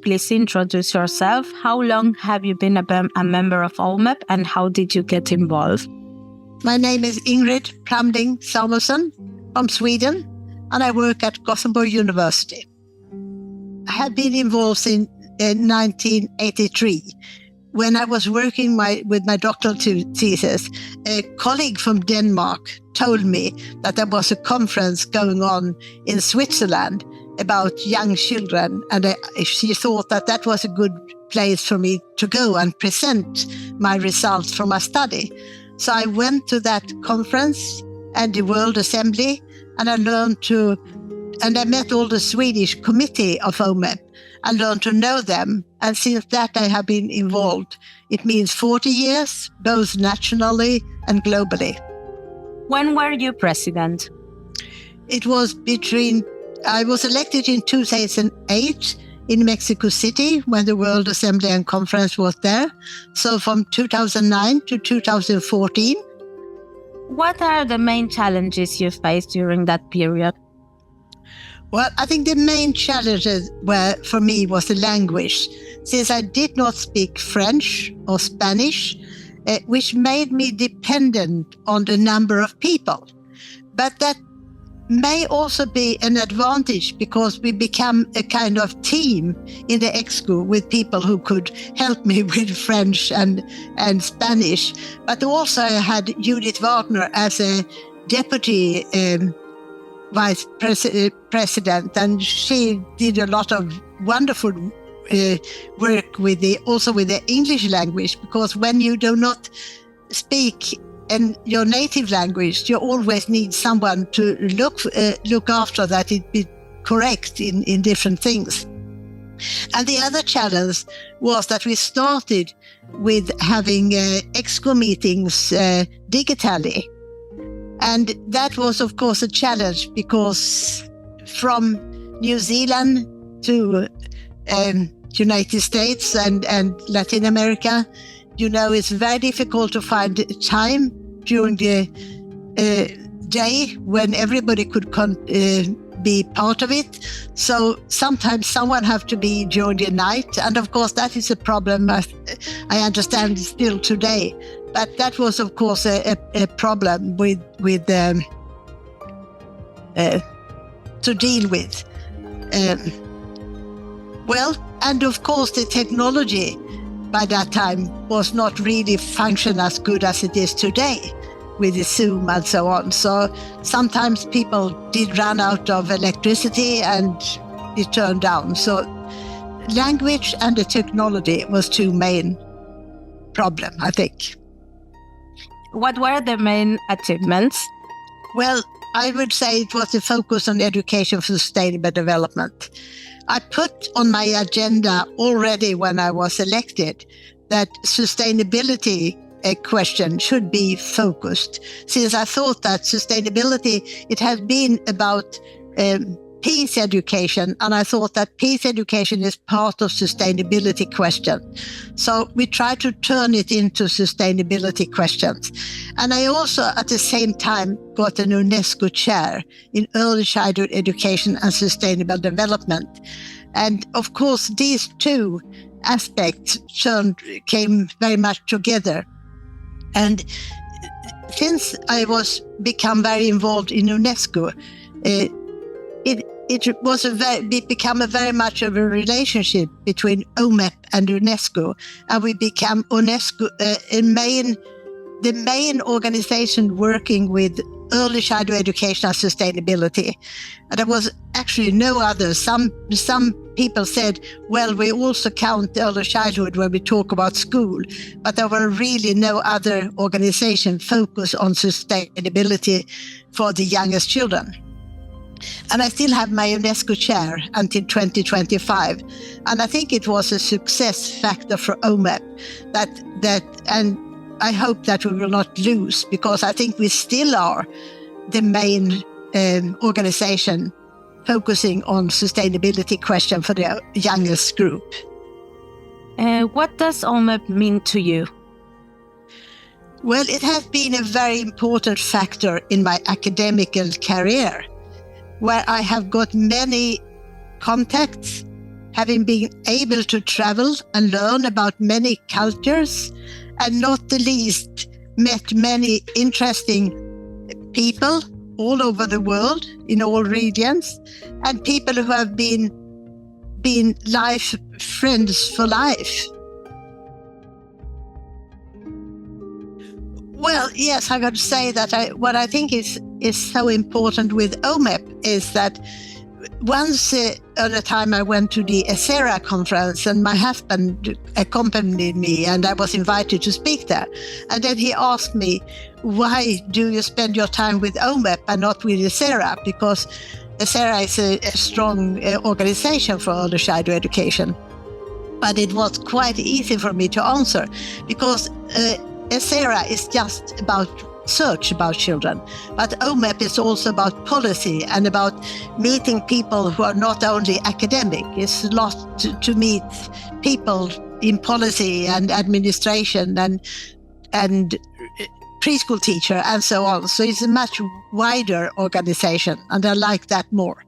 please introduce yourself? How long have you been a member of OMEP and how did you get involved? My name is Ingrid Pramling Samuelsson from Sweden, and I work at Gothenburg University. I have been involved since 1983. When I was working with my doctoral thesis, a colleague from Denmark told me that there was a conference going on in Switzerland about young children, and she thought that that was a good place for me to go and present my results from my study. So I went to that conference and the World Assembly, and I met all the Swedish committee of OMEP. I learned to know them, and since that I have been involved. It means 40 years, both nationally and globally. When were you president? It was I was elected in 2008 in Mexico City when the World Assembly and Conference was there. So from 2009 to 2014. What are the main challenges you faced during that period? Well, I think the main challenges for me was the language, since I did not speak French or Spanish, which made me dependent on the number of people. But that may also be an advantage because we become a kind of team in the EXCO with people who could help me with French and Spanish. But also I had Judith Wagner as a deputy vice president, and she did a lot of wonderful work with the English language, because when you do not speak in your native language, you always need someone to look after that it be correct in different things. And the other challenge was that we started with having EXCO meetings digitally. And that was, of course, a challenge because from New Zealand to United States and Latin America, it's very difficult to find time during the day when everybody could be part of it. So sometimes someone have to be during the night. And of course, that is a problem I understand still today. But that was, of course, a problem to deal with. And of course, the technology by that time was not really function as good as it is today with the Zoom and so on. So sometimes people did run out of electricity and it turned down. So language and the technology was two main problems, I think. What were the main achievements? Well, I would say it was the focus on education for sustainable development. I put on my agenda already when I was elected that sustainability question should be focused, since I thought that sustainability, it has been about peace education, and I thought that peace education is part of sustainability question. So we try to turn it into sustainability questions. And I also, at the same time, got an UNESCO chair in early childhood education and sustainable development. And of course, these two aspects came very much together. And since I become very involved in UNESCO, it became very much of a relationship between OMEP and UNESCO, and we became UNESCO the main organization working with early childhood education and sustainability. And there was actually no other. Some people said, well, we also count early childhood when we talk about school, but there were really no other organization focused on sustainability for the youngest children. And I still have my UNESCO chair until 2025. And I think it was a success factor for OMEP and I hope that we will not lose, because I think we still are the main organization focusing on sustainability question for the youngest group. What does OMEP mean to you? Well, it has been a very important factor in my academic career, where I have got many contacts having been able to travel and learn about many cultures, and not the least, met many interesting people all over the world, in all regions, and people who have been life friends for life. Well, yes, I got to say that what I think is so important with OMEP is that once at a time I went to the ESERA conference, and my husband accompanied me, and I was invited to speak there. And then he asked me, why do you spend your time with OMEP and not with ESERA? Because ESERA is a strong organization for early childhood education. But it was quite easy for me to answer, because ESERA is just about search about children, but OMEP is also about policy and about meeting people who are not only academic. It's a lot to meet people in policy and administration and preschool teacher and so on. So it's a much wider organization, and I like that more.